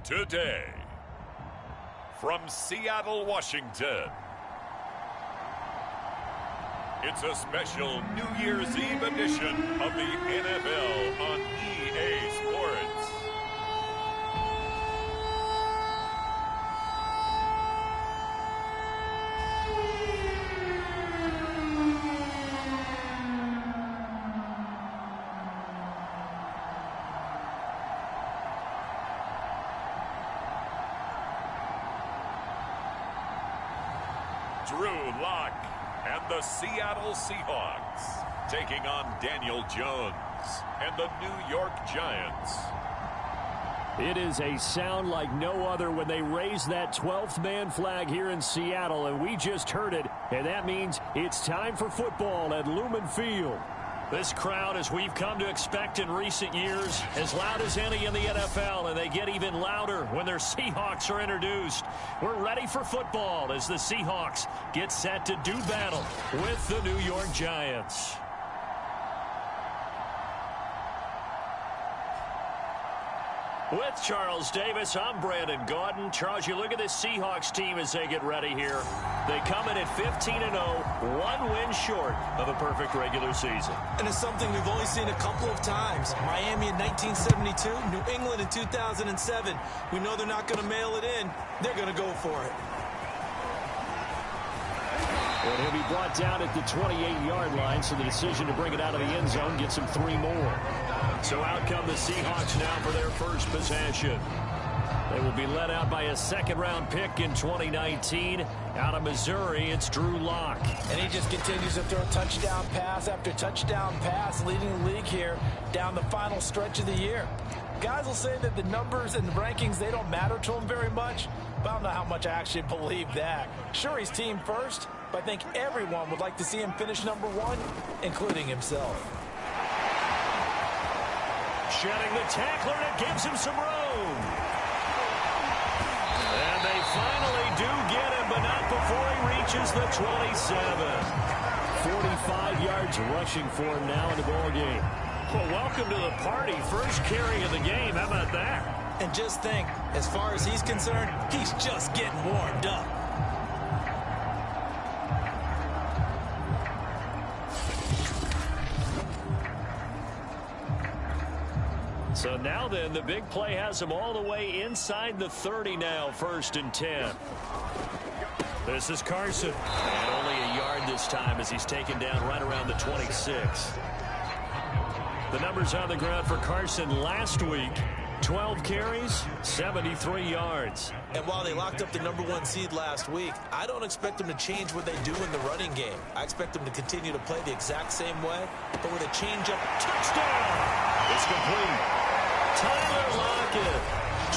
Today, from Seattle, Washington, it's a special New Year's Eve edition of the NFL on EA Sports. Drew Lock and the Seattle Seahawks taking on Daniel Jones and the New York Giants. It is a sound like no other when they raise that 12th man flag here in Seattle, and we just heard it, and that means it's time for football at Lumen Field. This crowd, as we've come to expect in recent years, as loud as any in the NFL, and they get even louder when their Seahawks are introduced. We're ready for football as the Seahawks get set to do battle with the New York Giants. With Charles Davis, I'm Brandon Gaudin. Charles, you look at this Seahawks team as they get ready here. They come in at 15-0, one win short of a perfect regular season. And it's something we've only seen a couple of times. Miami in 1972, New England in 2007. We know they're not going to mail it in. They're going to go for it. And he'll be brought down at the 28-yard line, so the decision to bring it out of the end zone gets him 3 more. So out come the Seahawks now for their first possession. They will be led out by a second-round pick in 2019. Out of Missouri, it's Drew Lock. And he just continues to throw touchdown pass after touchdown pass, leading the league here down the final stretch of the year. Guys will say that the numbers and the rankings, they don't matter to him very much, but I don't know how much I actually believe that. Sure, he's team first, but I think everyone would like to see him finish number 1, including himself. Shedding the tackler, and it gives him some room. And they finally do get him, but not before he reaches the 27. 45 yards rushing for him now in the ball game. Well, welcome to the party. First carry of the game. How about that? And just think, as far as he's concerned, he's just getting warmed up. So now then, the big play has him all the way inside the 30 now, 1st and 10. This is Carson. And only a yard this time as he's taken down right around the 26. The numbers on the ground for Carson last week. 12 carries, 73 yards. And while they locked up the number 1 seed last week, I don't expect them to change what they do in the running game. I expect them to continue to play the exact same way, but with a change-up. Touchdown! It's complete. Tyler Lockett,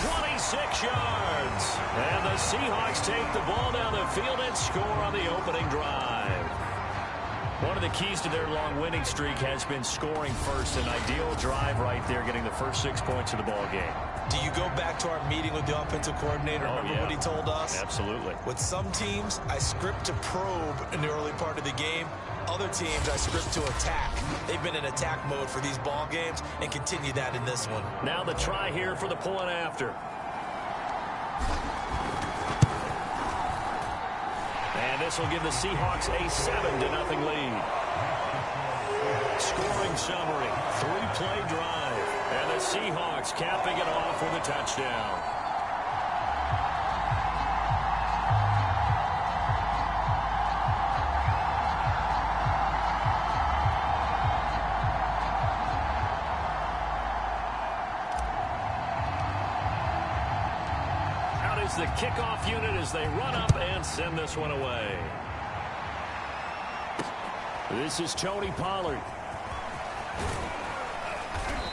26 yards. And the Seahawks take the ball down the field and score on the opening drive. One of the keys to their long winning streak has been scoring first. An ideal drive right there, getting the first 6 points of the ball game. Do you go back to our meeting with the offensive coordinator? Remember what he told us? Absolutely. With some teams, I script to probe in the early part of the game. Other teams, I script to attack. They've been in attack mode for these ball games and continue that in this one. Now the try here for the point after. And this will give the Seahawks a 7-0 lead. Scoring summary, 3-play drive. And the Seahawks capping it off with a touchdown. Out is the kickoff unit as they run up and send this one away. This is Tony Pollard.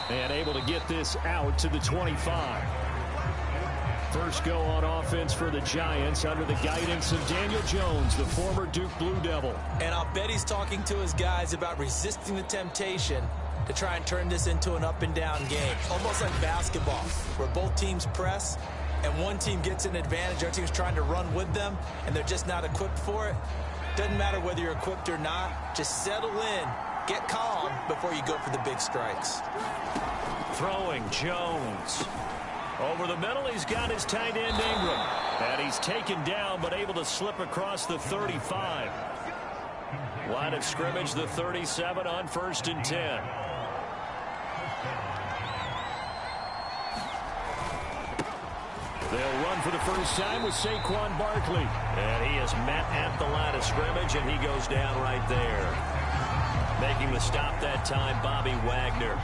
And able to get this out to the 25. First go on offense for the Giants under the guidance of Daniel Jones, the former Duke Blue Devil. And I'll bet he's talking to his guys about resisting the temptation to try and turn this into an up-and-down game. Almost like basketball, where both teams press, and one team gets an advantage, our team's trying to run with them, and they're just not equipped for it. Doesn't matter whether you're equipped or not. Just settle in, get calm before you go for the big strikes. Throwing Jones. Over the middle, he's got his tight end Ingram. And he's taken down, but able to slip across the 35. Line of scrimmage, the 37 on 1st and 10. They'll run for the first time with Saquon Barkley. And he is met at the line of scrimmage, and he goes down right there. Making the stop that time, Bobby Wagner.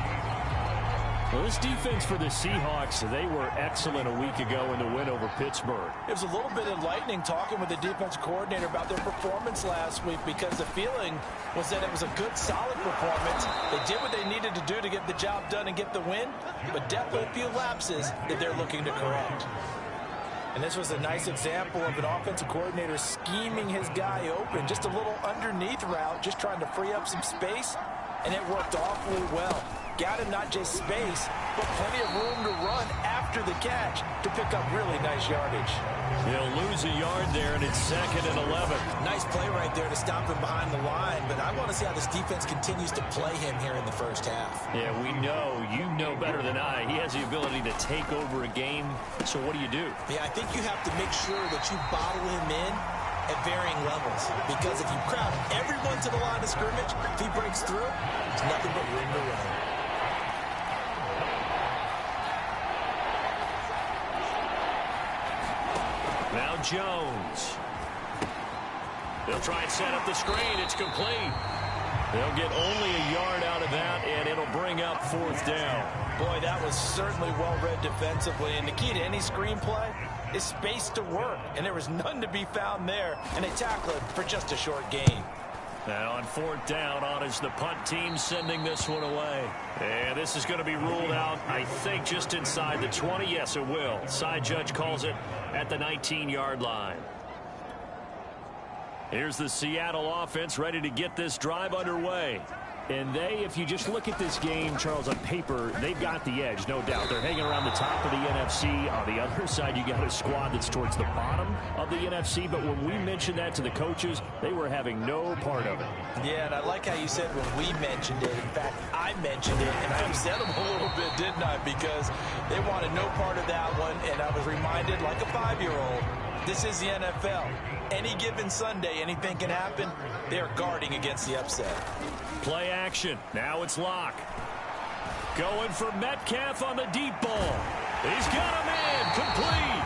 Well, this defense for the Seahawks, they were excellent a week ago in the win over Pittsburgh. It was a little bit enlightening talking with the defense coordinator about their performance last week, because the feeling was that it was a good, solid performance. They did what they needed to do to get the job done and get the win, but definitely a few lapses that they're looking to correct. And this was a nice example of an offensive coordinator scheming his guy open. Just a little underneath route, just trying to free up some space, and it worked awfully well. Got him not just space, but plenty of room to run after the catch to pick up really nice yardage. He'll lose a yard there, and it's 2nd and 11. Nice play right there to stop him behind the line, but I want to see how this defense continues to play him here in the first half. Yeah, we know. You know better than I. He has the ability to take over a game, so what do you do? Yeah, I think you have to make sure that you bottle him in at varying levels, because if you crowd everyone to the line of scrimmage, if he breaks through, there's nothing but room to run. Now Jones. They'll try and set up the screen. It's complete. They'll get only a yard out of that, and it'll bring up 4th down. Boy, that was certainly well-read defensively, and the key to any screenplay is space to work, and there was none to be found there, and they tackle it for just a short gain. Now on 4th down, on is the punt team sending this one away. And this is going to be ruled out, I think, just inside the 20. Yes, it will. Side judge calls it at the 19-yard line. Here's the Seattle offense ready to get this drive underway. And they, if you just look at this game, Charles, on paper, they've got the edge, no doubt. They're hanging around the top of the NFC. On the other side, you got a squad that's towards the bottom of the NFC. But when we mentioned that to the coaches, they were having no part of it. Yeah, and I like how you said when we mentioned it. In fact, I mentioned it, and I upset them a little bit, didn't I? Because they wanted no part of that one, and I was reminded, like a 5-year-old, this is the NFL. Any given Sunday, anything can happen. They're guarding against the upset. Play action. Now it's Locke. Going for Metcalf on the deep ball. He's got a man complete.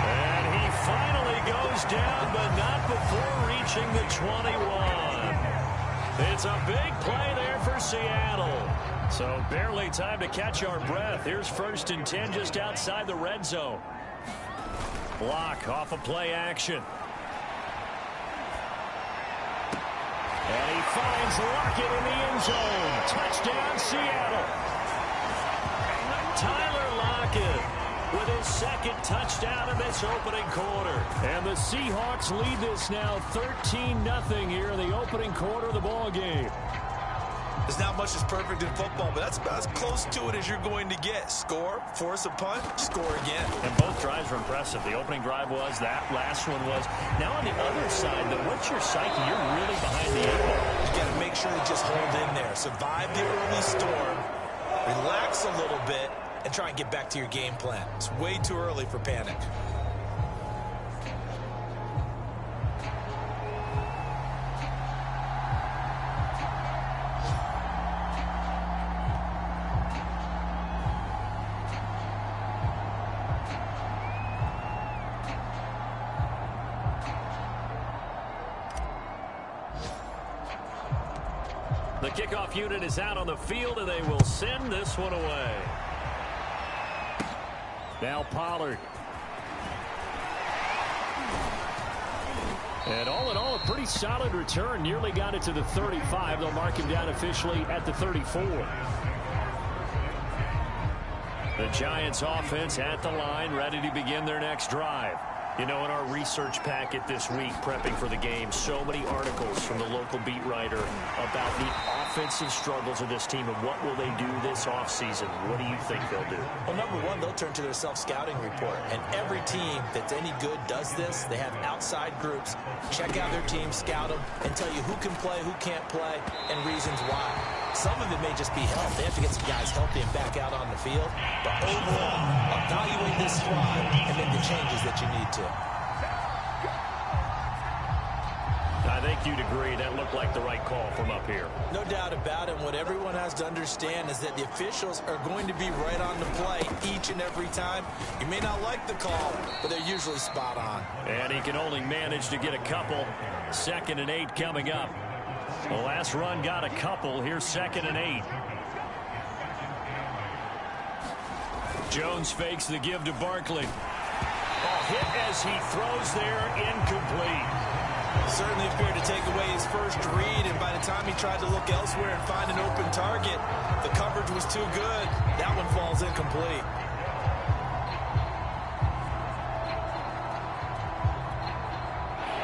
And he finally goes down, but not before reaching the 21. It's a big play there for Seattle. So barely time to catch our breath. Here's 1st and 10 just outside the red zone. Locke off a play action. And he finds Lockett in the end zone. Touchdown, Seattle. Tyler Lockett with his 2nd touchdown in this opening quarter. And the Seahawks lead this now 13-0 here in the opening quarter of the ball game. There's not much that's perfect in football, but that's about as close to it as you're going to get. Score, force a punt, score again. And both drives were impressive. The opening drive was, that last one was. Now on the other side, though, what's your psyche? You're really behind the 8 ball. You got to make sure to just hold in there. Survive the early storm. Relax a little bit and try and get back to your game plan. It's way too early for panic. The kickoff unit is out on the field, and they will send this one away. Now Pollard. And all in all, a pretty solid return. Nearly got it to the 35. They'll mark him down officially at the 34. The Giants offense at the line, ready to begin their next drive. You know, in our research packet this week, prepping for the game, so many articles from the local beat writer about the offensive struggles of this team and what will they do this offseason. What do you think they'll do? Well, number one, they'll turn to their self-scouting report. And every team that's any good does this. They have outside groups. Check out their team, scout them, and tell you who can play, who can't play, and reasons why. Some of it may just be health. They have to get some guys healthy and back out on the field. But overall, evaluate this squad and make the changes that you need to. I think you'd agree that looked like the right call from up here. No doubt about it. What everyone has to understand is that the officials are going to be right on the play each and every time. You may not like the call, but they're usually spot on. And he can only manage to get a couple. 2nd and 8 coming up. The last run got a couple. Here's 2nd and 8. Jones fakes the give to Barkley. Hit as he throws there, incomplete. Certainly appeared to take away his first read, and by the time he tried to look elsewhere and find an open target, the coverage was too good. That one falls incomplete.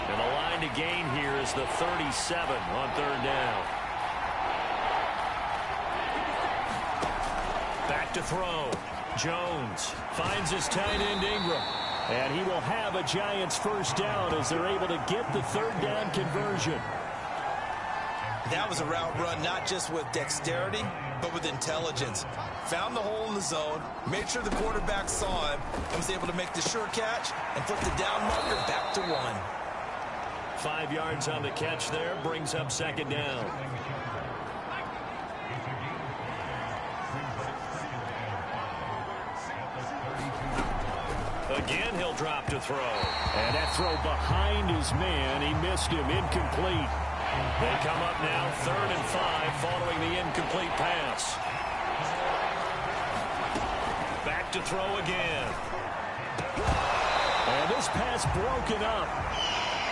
And the line to gain here is the 37 on 3rd down. Back to throw. Jones finds his tight end Ingram. And he will have a Giants first down as they're able to get the 3rd down conversion. That was a route run not just with dexterity, but with intelligence. Found the hole in the zone, made sure the quarterback saw him, and was able to make the sure catch and flip the down marker back to 1. 5 yards on the catch there, brings up 2nd down. Again, he'll drop to throw. And that throw behind his man. He missed him. Incomplete. They come up now 3rd and 5 following the incomplete pass. Back to throw again. And this pass broken up.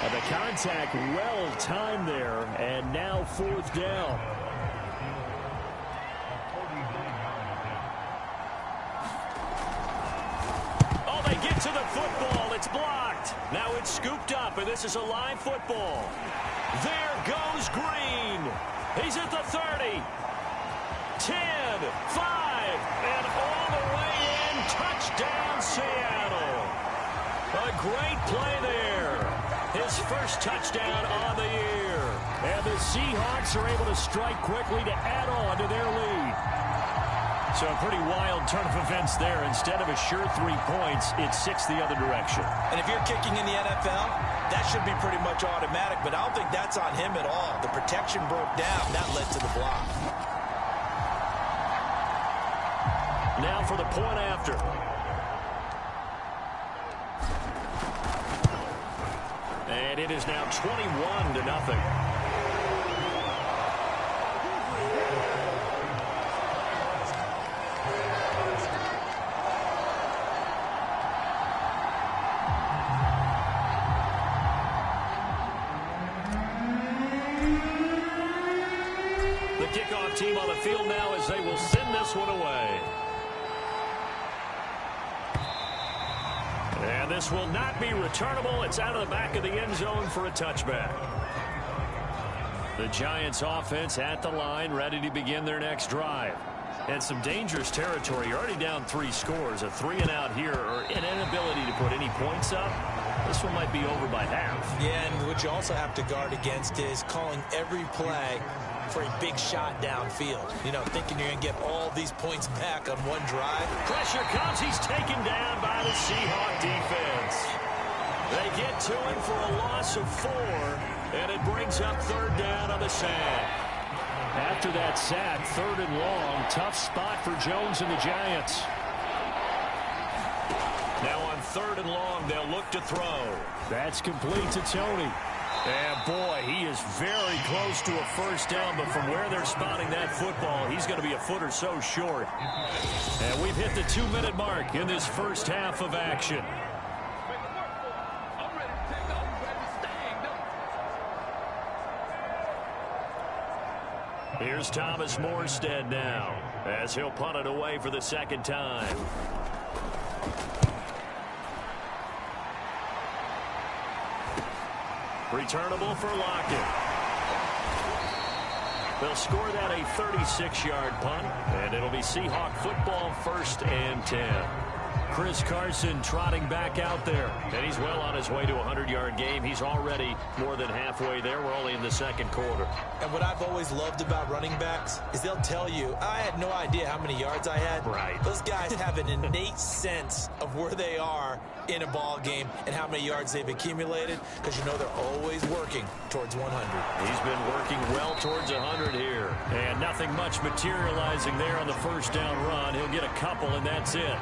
And the contact well timed there. And now 4th down. To the football. It's blocked. Now it's scooped up, and this is a live football. There goes Green. He's at the 30. 10, 5, and all the way in. Touchdown, Seattle. A great play there. His first touchdown on the year. And the Seahawks are able to strike quickly to add on to their lead. So a pretty wild turn of events there. Instead of a sure 3 points, it's 6 the other direction. And if you're kicking in the NFL, that should be pretty much automatic, but I don't think that's on him at all. The protection broke down. That led to the block. Now for the point after. And it is now 21-0. Team on the field now as they will send this one away. And this will not be returnable. It's out of the back of the end zone for a touchback. The Giants offense at the line, ready to begin their next drive. And some dangerous territory. You're already down 3 scores. A 3-and-out here, or an inability to put any points up. This one might be over by half. Yeah, and what you also have to guard against is calling every play for a big shot downfield. You know, thinking you're going to get all these points back on one drive. Pressure comes. He's taken down by the Seahawk defense. They get to him for a loss of 4, and it brings up 3rd down on the sack. After that sack, 3rd and long, tough spot for Jones and the Giants. Now on 3rd and long, they'll look to throw. That's complete to Tony. And boy, he is very close to a first down, but from where they're spotting that football, he's going to be a foot or so short. And we've hit the 2-minute mark in this first half of action. Here's Thomas Morstead now, as he'll punt it away for the 2nd time. Returnable for Lockett. They'll score that a 36-yard punt, and it'll be Seahawk football 1st and 10. Chris Carson trotting back out there. And he's well on his way to a 100-yard game. He's already more than halfway there. We're only in the second quarter. And what I've always loved about running backs is they'll tell you, I had no idea how many yards I had. Right. Those guys have an innate sense of where they are in a ball game and how many yards they've accumulated, because you know they're always working towards 100. He's been working well towards 100 here. And nothing much materializing there on the first down run. He'll get a couple, and that's it.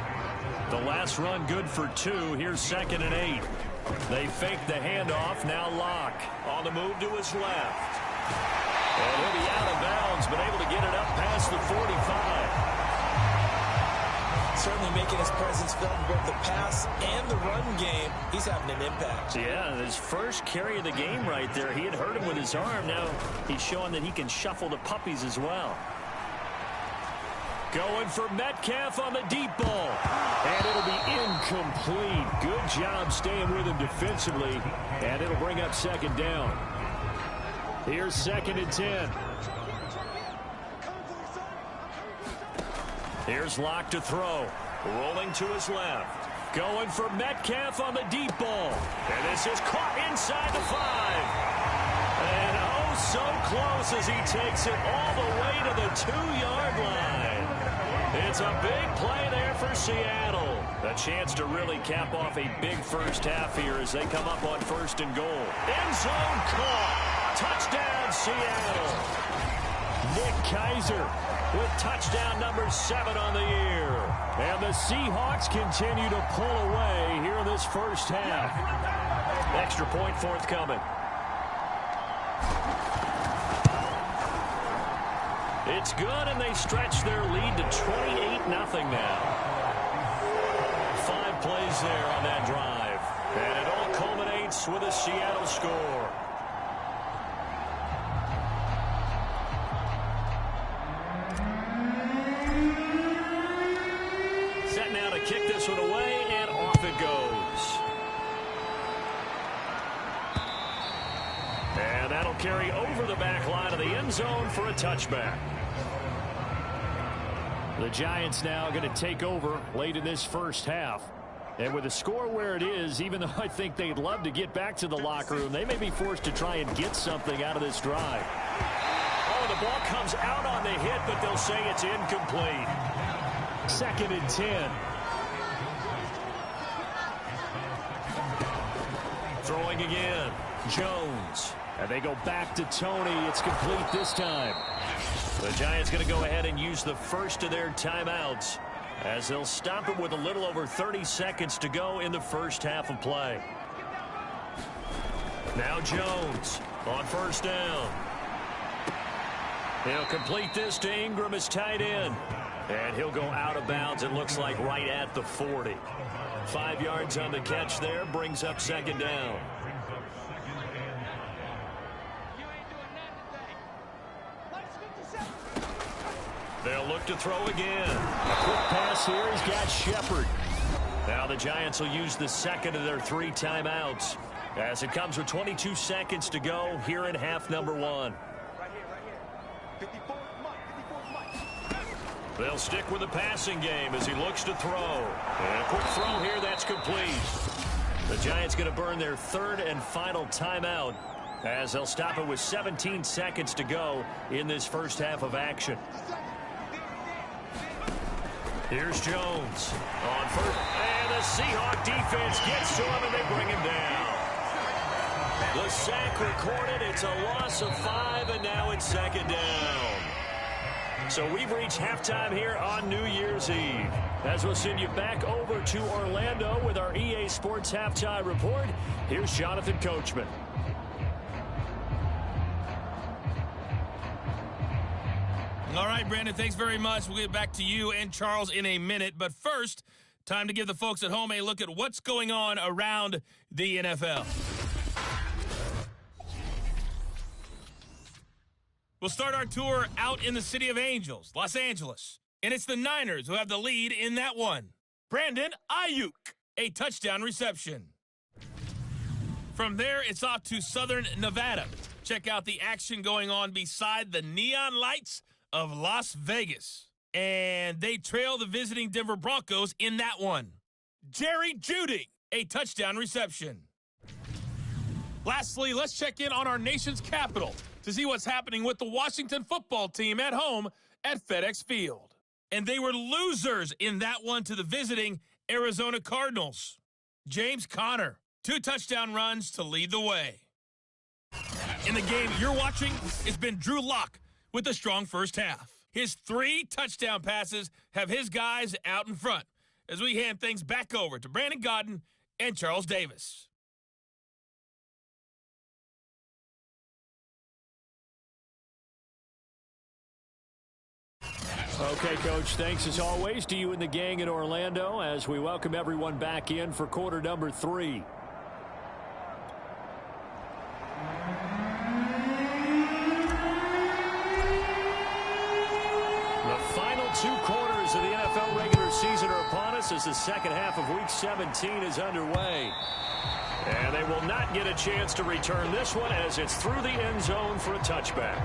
The last run good for 2. Here's 2nd and 8. They fake the handoff. Now Locke on the move to his left. And he'll be out of bounds, but able to get it up past the 45. Certainly making his presence felt in both the pass and the run game. He's having an impact. Yeah, his first carry of the game right there. He had hurt him with his arm. Now he's showing that he can shuffle the puppies as well. Going for Metcalf on the deep ball. And it'll be incomplete. Good job staying with him defensively. And it'll bring up 2nd down. Here's 2nd and 10. Here's Locke to throw. Rolling to his left. Going for Metcalf on the deep ball. And this is caught inside the 5. And oh, so close as he takes it all the way to the 2-yard line. It's a big play there for Seattle. A chance to really cap off a big first half here as they come up on 1st and goal. End zone caught. Touchdown, Seattle. Nick Keiser with touchdown number 7 on the year. And the Seahawks continue to pull away here in this first half. Extra point forthcoming. It's good, and they stretch their lead to 28-0 now. 5 plays there on that drive. And it all culminates with a Seattle score. Set now to kick this one away, and off it goes. And that'll carry over the back line of the end zone for a touchback. The Giants now going to take over late in this first half. And with the score where it is, even though I think they'd love to get back to the locker room, they may be forced to try and get something out of this drive. Oh, the ball comes out on the hit, but they'll say it's incomplete. 2nd and 10. Throwing again. Jones. And they go back to Tony. It's complete this time. The Giants going to go ahead and use the first of their timeouts as they'll stop it with a little over 30 seconds to go in the first half of play. Now Jones on 1st down. He'll complete this to Ingram as tight end. And he'll go out of bounds, it looks like, right at the 40. 5 yards on the catch there, brings up 2nd down. They'll look to throw again. A quick pass here. He's got Shepard. Now the Giants will use the 2nd of their 3 timeouts as it comes with 22 seconds to go here in half number 1. They'll stick with the passing game as he looks to throw. And a quick throw here. That's complete. The Giants going to burn their 3rd and final timeout as they'll stop it with 17 seconds to go in this first half of action. Here's Jones on 1st, and the Seahawk defense gets to him, and they bring him down. The sack recorded. It's a loss of 5, and now it's 2nd down. So we've reached halftime here on New Year's Eve. As we'll send you back over to Orlando with our EA Sports Halftime Report, here's Jonathan Coachman. All right, Brandon, thanks very much. We'll get back to you and Charles in a minute. But first, time to give the folks at home a look at what's going on around the NFL. We'll start our tour out in the City of Angels, Los Angeles. And it's the Niners who have the lead in that one. Brandon Ayuk, a touchdown reception. From there, it's off to Southern Nevada. Check out the action going on beside the neon lights of Las Vegas. And they trail the visiting Denver Broncos in that one. Jerry Jeudy, a touchdown reception. Lastly, let's check in on our nation's capital to see what's happening with the Washington football team at home at FedEx Field. And they were losers in that one to the visiting Arizona Cardinals. James Conner, 2 touchdown runs to lead the way. In the game you're watching, it's been Drew Lock with a strong first half. His 3 touchdown passes have his guys out in front as we hand things back over to Brandon Godden and Charles Davis. Okay, Coach, thanks as always to you and the gang in Orlando as we welcome everyone back in for quarter number 3. The final 2 quarters of the NFL regular season are upon us as the second half of Week 17 is underway. And they will not get a chance to return this one as it's through the end zone for a touchback.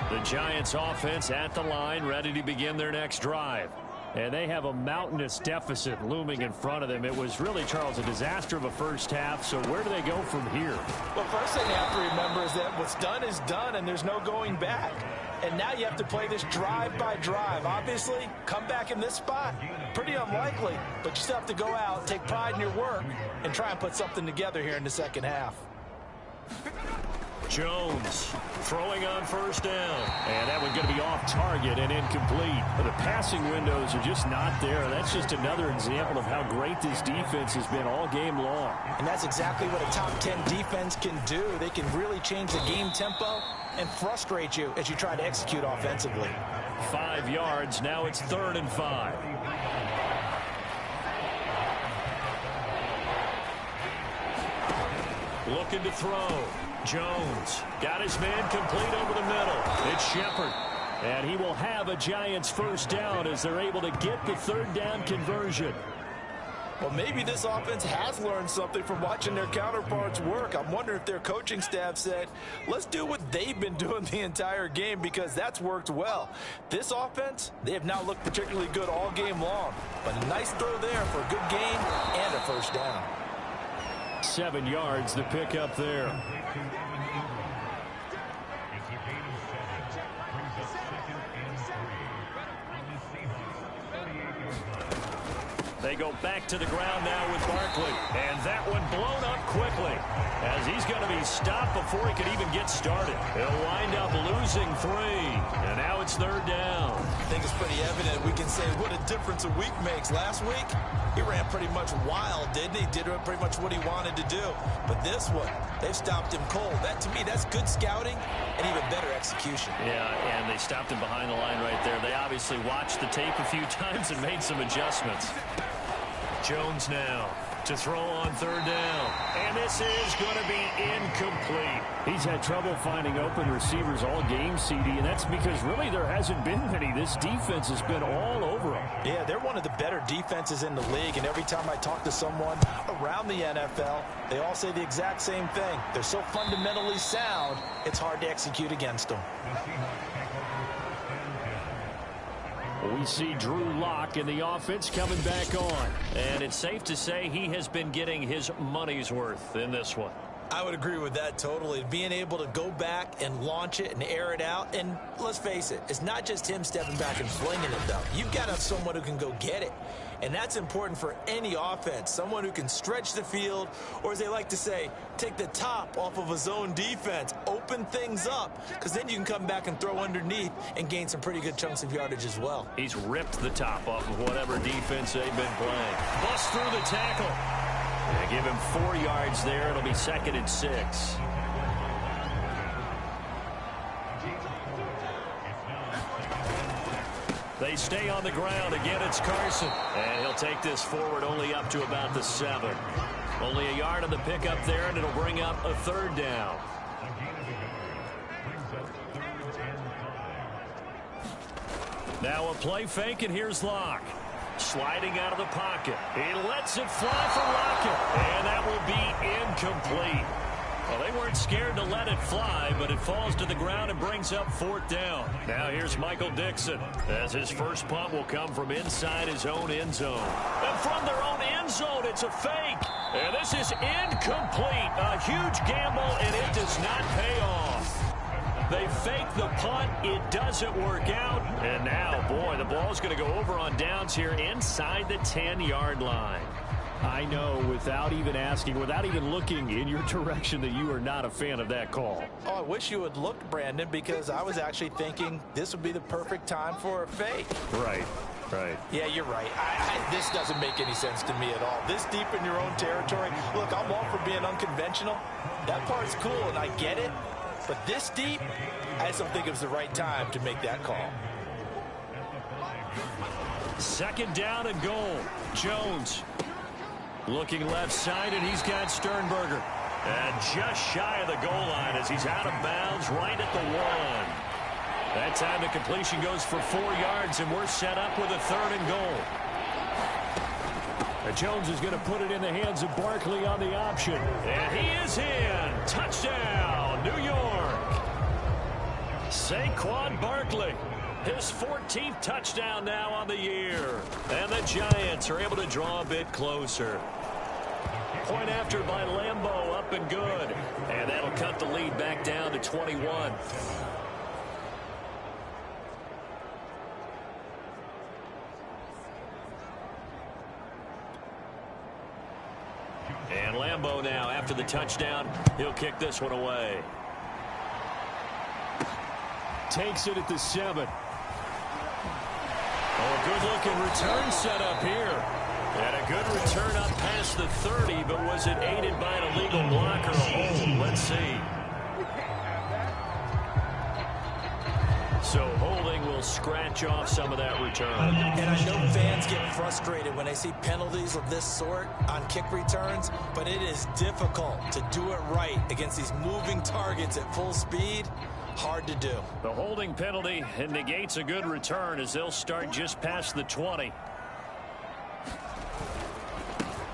The Giants offense at the line, ready to begin their next drive. And they have a mountainous deficit looming in front of them. It was really, Charles, a disaster of a first half. So where do they go from here? Well, first thing you have to remember is that what's done is done, and there's no going back. And now you have to play this drive by drive. Obviously, come back in this spot, pretty unlikely. But you still have to go out, take pride in your work, and try and put something together here in the second half. Jones throwing on first down. And that one's going to be off target and incomplete. The passing windows are just not there. That's just another example of how great this defense has been all game long. And that's exactly what a top 10 defense can do. They can really change the game tempo and frustrate you as you try to execute offensively. 5 yards. Now it's 3rd and 5. Looking to throw. Jones got his man complete over the middle. It's Shepard. And he will have a Giants first down as they're able to get the 3rd down conversion. Well, maybe this offense has learned something from watching their counterparts work. I'm wondering if their coaching staff said, let's do what they've been doing the entire game because that's worked well. This offense, they have not looked particularly good all game long. But a nice throw there for a good gain and a first down. 7 yards to pick up there. They go back to the ground now with Barkley. And that one blown up quickly as he's going to be stopped before he could even get started. He'll wind up losing 3. And now it's 3rd down. I think it's pretty evident. We can say what a difference a week makes. Last week, he ran pretty much wild, didn't he? Did pretty much what he wanted to do. But this one, they've stopped him cold. That, to me, that's good scouting and even better execution. Yeah, and they stopped him behind the line right there. They obviously watched the tape a few times and made some adjustments. Jones now to throw on 3rd down. And this is going to be incomplete. He's had trouble finding open receivers all game, CD, and that's because really there hasn't been many. This defense has been all over them. Yeah, they're one of the better defenses in the league, and every time I talk to someone around the NFL, they all say the exact same thing. They're so fundamentally sound, it's hard to execute against them. We see Drew Lock in the offense coming back on. And it's safe to say he has been getting his money's worth in this one. I would agree with that totally. Being able to go back and launch it and air it out. And let's face it, it's not just him stepping back and flinging it, though. You've got to have someone who can go get it. And that's important for any offense. Someone who can stretch the field, or as they like to say, take the top off of a zone defense, open things up, because then you can come back and throw underneath and gain some pretty good chunks of yardage as well. He's ripped the top off of whatever defense they've been playing. Bust through the tackle. And give him 4 yards there. It'll be 2nd and 6. They stay on the ground. Again, it's Carson. And he'll take this forward only up to about the 7. Only a yard on the pickup there, and it'll bring up a 3rd down. Now a play fake, and here's Locke. Sliding out of the pocket. He lets it fly for Lockett. And that will be incomplete. Well, they weren't scared to let it fly, but it falls to the ground and brings up 4th down. Now here's Michael Dixon as his first punt will come from inside his own end zone. And from their own end zone. It's a fake. And this is incomplete. A huge gamble, and it does not pay off. They fake the punt. It doesn't work out. And now, boy, the ball's going to go over on downs here inside the 10-yard line. I know, without even asking, without even looking in your direction, that you are not a fan of that call. Oh, I wish you had looked, Brandon, because I was actually thinking this would be the perfect time for a fake. Right. Yeah, you're right. This doesn't make any sense to me at all. This deep in your own territory. Look, I'm all for being unconventional. That part's cool, and I get it. But this deep, I just don't think it was the right time to make that call. Second down and goal. Jones looking left side, and he's got Sternberger. And just shy of the goal line as he's out of bounds right at the 1. That time the completion goes for 4 yards, and we're set up with a 3rd and goal. And Jones is going to put it in the hands of Barkley on the option. And he is in. Touchdown, New York. Saquon Barkley. His 14th touchdown now on the year. And the Giants are able to draw a bit closer. Point after by Lambeau, up and good. And that'll cut the lead back down to 21. And Lambeau now, after the touchdown, he'll kick this one away. Takes it at the 7. Oh, a good-looking return set up here. And a good return up past the 30, but was it aided by an illegal block or a hold? Let's see. So holding will scratch off some of that return. And I know fans get frustrated when they see penalties of this sort on kick returns, but it is difficult to do it right against these moving targets at full speed. Hard to do. The holding penalty negates a good return as they'll start just past the 20.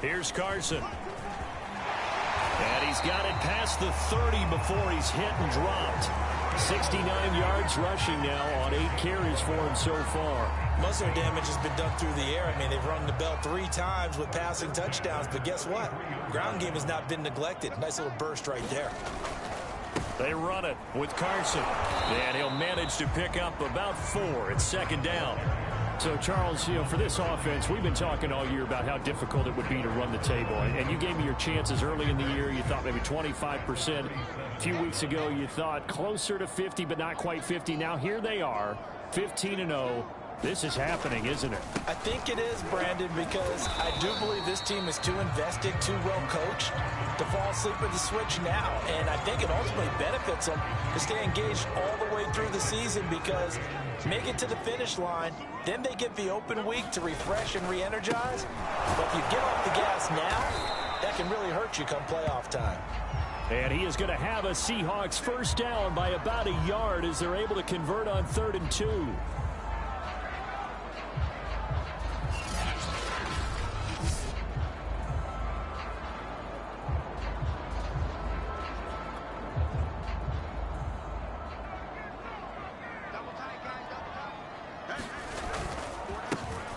Here's Carson. And he's got it past the 30 before he's hit and dropped. 69 yards rushing now on 8 carries for him so far. Most of their damage has been done through the air. I mean, they've rung the bell 3 times with passing touchdowns, but guess what? Ground game has not been neglected. Nice little burst right there. They run it with Carson. And he'll manage to pick up about 4 at 2nd down. So, Charles, for this offense, we've been talking all year about how difficult it would be to run the table. And you gave me your chances early in the year. You thought maybe 25%. A few weeks ago, you thought closer to 50, but not quite 50. Now, here they are, 15-0. This is happening, isn't it? I think it is, Brandon, because I do believe this team is too invested, too well coached to fall asleep with the switch now. And I think it ultimately benefits them to stay engaged all the way through the season because make it to the finish line, then they get the open week to refresh and re-energize. But if you get off the gas now, that can really hurt you come playoff time. And he is going to have a Seahawks first down by about a yard as they're able to convert on 3rd and 2.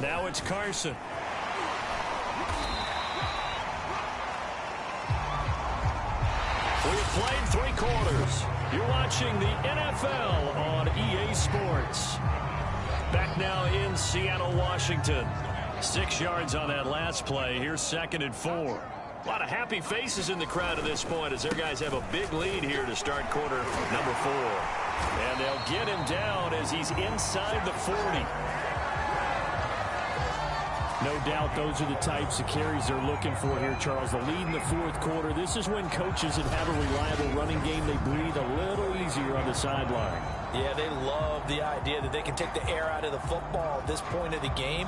Now it's Carson. We've played 3 quarters. You're watching the NFL on EA Sports. Back now in Seattle, Washington. 6 yards on that last play. Here's 2nd and 4. A lot of happy faces in the crowd at this point as their guys have a big lead here to start quarter number 4. And they'll get him down as he's inside the 40. No doubt those are the types of carries they're looking for here, Charles. The lead in the 4th quarter. This is when coaches that have a reliable running game, they breathe a little easier on the sideline. Yeah, they love the idea that they can take the air out of the football at this point of the game.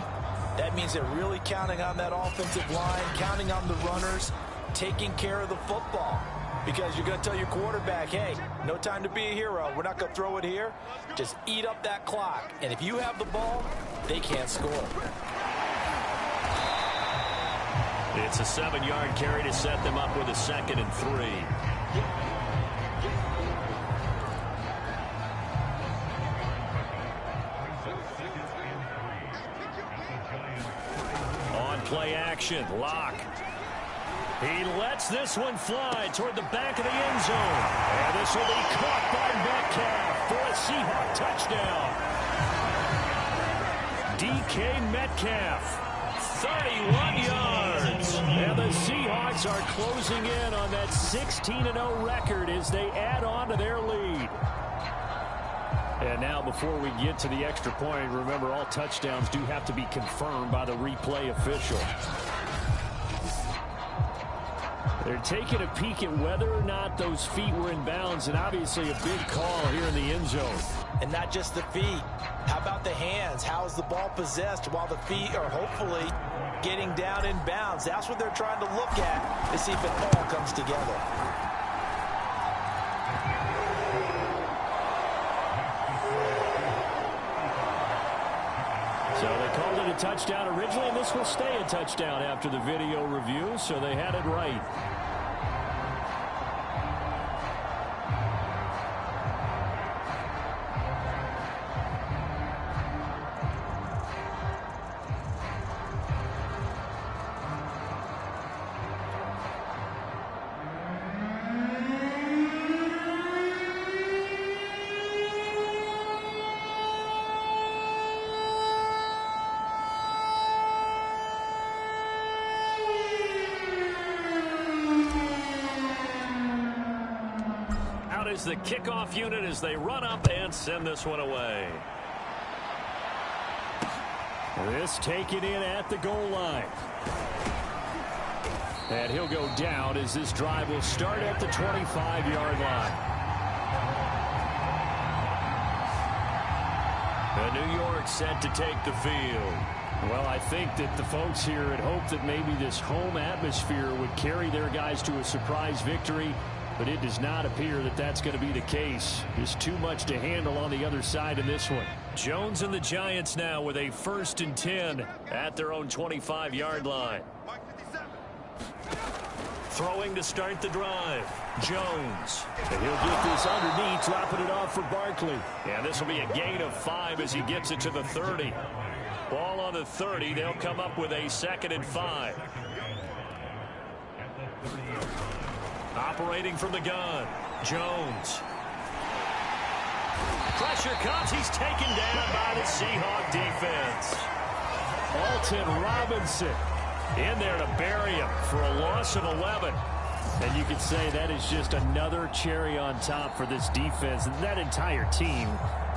That means they're really counting on that offensive line, counting on the runners, taking care of the football. Because you're going to tell your quarterback, hey, no time to be a hero. We're not going to throw it here. Just eat up that clock. And if you have the ball, they can't score. It's a 7-yard carry to set them up with a 2nd and 3. On play action. action. Locke. He lets this one fly toward the back of the end zone. And this will be caught by Metcalf for a Seahawk touchdown. DK Metcalf, 31 yards. And the Seahawks are closing in on that 16-0 record as they add on to their lead. And now before we get to the extra point, remember all touchdowns do have to be confirmed by the replay official. They're taking a peek at whether or not those feet were in bounds, and obviously a big call here in the end zone. And not just the feet. How about the hands? How is the ball possessed while the feet are hopefully getting down in bounds? That's what they're trying to look at to see if it all comes together. So they called it a touchdown originally, and this will stay a touchdown after the video review, so they had it right. Is the kickoff unit as they run up and send this one away. This taken in at the goal line. And he'll go down as this drive will start at the 25-yard line. And New York set to take the field. Well, I think that the folks here had hoped that maybe this home atmosphere would carry their guys to a surprise victory. But it does not appear that that's going to be the case. There's too much to handle on the other side in this one. Jones and the Giants now with a 1st and 10 at their own 25-yard line. Throwing to start the drive. Jones. And he'll get this underneath, dropping it off for Barkley. And this will be a gain of 5 as he gets it to the 30. Ball on the 30. They'll come up with a 2nd and 5. Operating from the gun, Jones. Pressure comes. He's taken down by the Seahawk defense. Alton Robinson in there to bury him for a loss of 11. And you could say that is just another cherry on top for this defense and that entire team.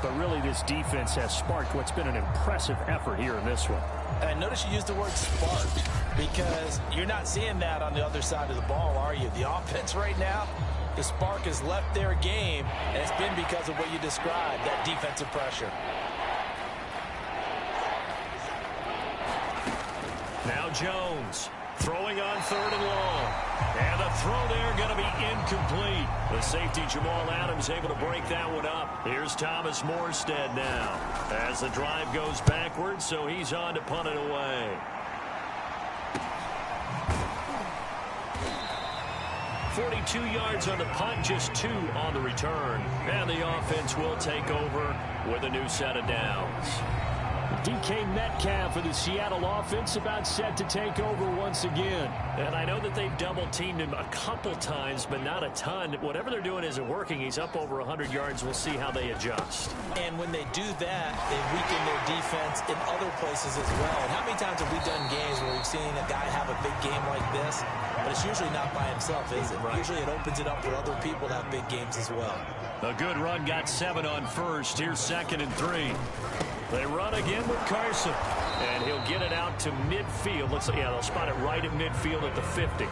But really, this defense has sparked what's been an impressive effort here in this one. And notice you used the word sparked because you're not seeing that on the other side of the ball, are you? The offense right now, the spark has left their game, and it's been because of what you described, that defensive pressure. Now Jones throwing on 3rd and long. And the throw there going to be incomplete. The safety Jamal Adams able to break that one up. Here's Thomas Morstead now as the drive goes backwards, so he's on to punt it away. .42 yards on the punt, just 2 on the return. And the offense will take over with a new set of downs. DK Metcalf for the Seattle offense about set to take over once again. And I know that they've double-teamed him a couple times, but not a ton. Whatever they're doing isn't working. He's up over 100 yards. We'll see how they adjust. And when they do that, they weaken their defense in other places as well. And how many times have we done games where we've seen a guy have a big game like this, but it's usually not by himself, is it? Right. Usually it opens it up for other people to have big games as well. A good run, got 7 on first. Here's 2nd and 3. They run again with Carson, and he'll get it out to midfield. Yeah, they'll spot it right at midfield at the 50.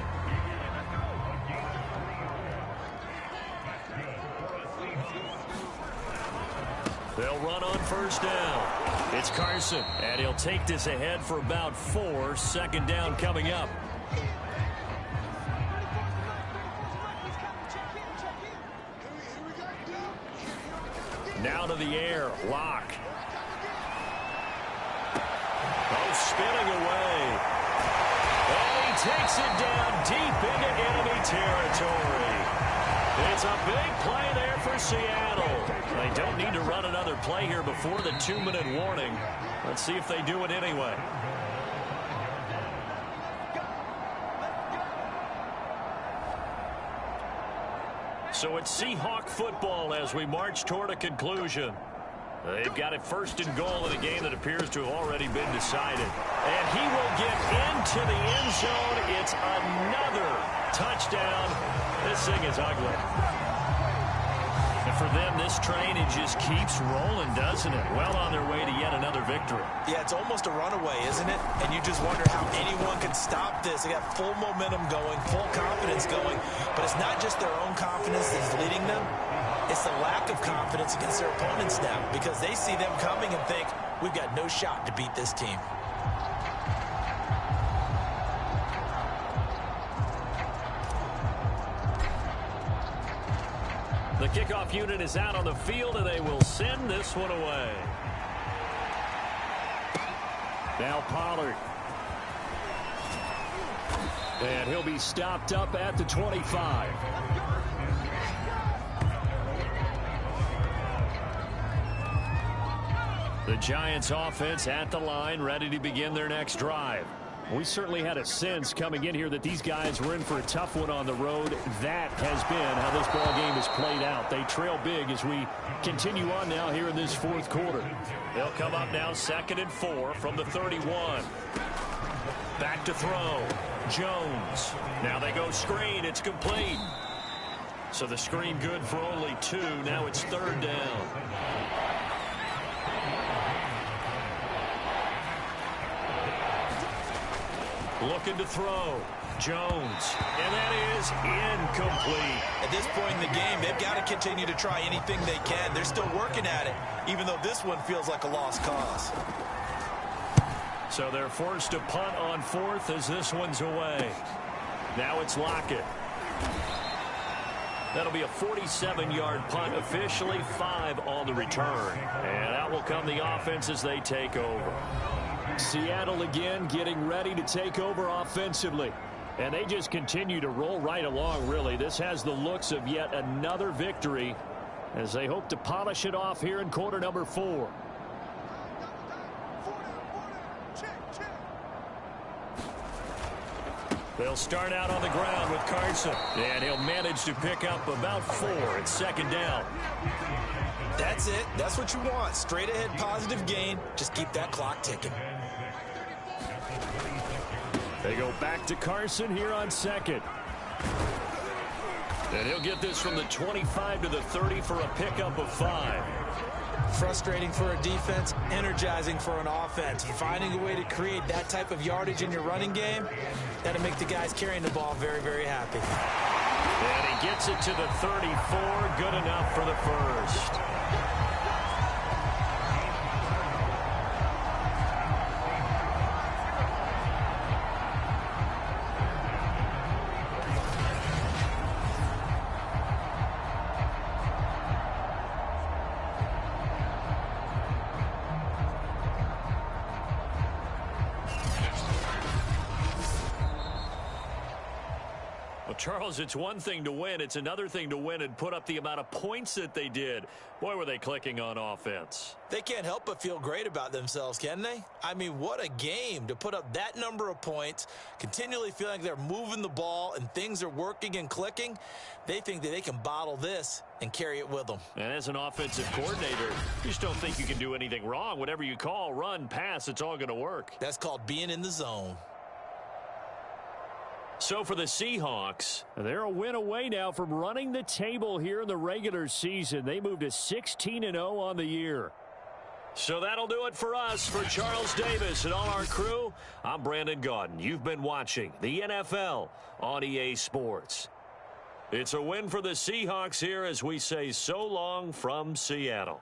They'll run on 1st down. It's Carson, and he'll take this ahead for about 4. 2nd down coming up. Now to the air, Locke. Spinning away. And he takes it down deep into enemy territory. It's a big play there for Seattle. They don't need to run another play here before the 2-minute warning. Let's see if they do it anyway. So it's Seahawk football as we march toward a conclusion. They've got it first and goal in a game that appears to have already been decided. And he will get into the end zone. It's another touchdown. This thing is ugly. And for them, this train, it just keeps rolling, doesn't it? Well on their way to yet another victory. Yeah, it's almost a runaway, isn't it? And you just wonder how anyone could stop this. They got full momentum going, full confidence going. But it's not just their own confidence that's leading them. It's the lack of confidence against their opponents now, because they see them coming and think, we've got no shot to beat this team. The kickoff unit is out on the field, and they will send this one away. Now Pollard. And he'll be stopped up at the 25. The Giants offense at the line, ready to begin their next drive. We certainly had a sense coming in here that these guys were in for a tough one on the road. That has been how this ball game has played out. They trail big as we continue on now here in this fourth quarter. They'll come up now 2nd and 4 from the 31. Back to throw. Jones. Now they go screen. It's complete. So the screen good for only 2. Now it's 3rd down. Looking to throw. Jones. And that is incomplete. At this point in the game, they've got to continue to try anything they can. They're still working at it, even though this one feels like a lost cause. So they're forced to punt on 4th as this one's away. Now it's Lockett. That'll be a 47-yard punt, officially 5 on the return. And out will come the offense as they take over. Seattle again getting ready to take over offensively. And they just continue to roll right along, really. This has the looks of yet another victory as they hope to polish it off here in quarter number 4. They'll start out on the ground with Carson. And he'll manage to pick up about 4. It's 2nd down. That's it. That's what you want. Straight ahead positive gain. Just keep that clock ticking. They go back to Carson here on 2nd. And he'll get this from the 25 to the 30 for a pickup of 5. Frustrating for a defense, energizing for an offense. Finding a way to create that type of yardage in your running game, that'll make the guys carrying the ball very, very happy. And he gets it to the 34. Good enough for the first. Charles, it's one thing to win. It's another thing to win and put up the amount of points that they did. Boy, were they clicking on offense. They can't help but feel great about themselves, can they? I mean, what a game to put up that number of points, continually feeling like they're moving the ball and things are working and clicking. They think that they can bottle this and carry it with them. And as an offensive coordinator, you just don't think you can do anything wrong. Whatever you call, run, pass, it's all going to work. That's called being in the zone. So for the Seahawks, they're a win away now from running the table here in the regular season. They moved to 16-0 on the year. So that'll do it for us. For Charles Davis and all our crew, I'm Brandon Gaudin. You've been watching the NFL on EA Sports. It's a win for the Seahawks here as we say so long from Seattle.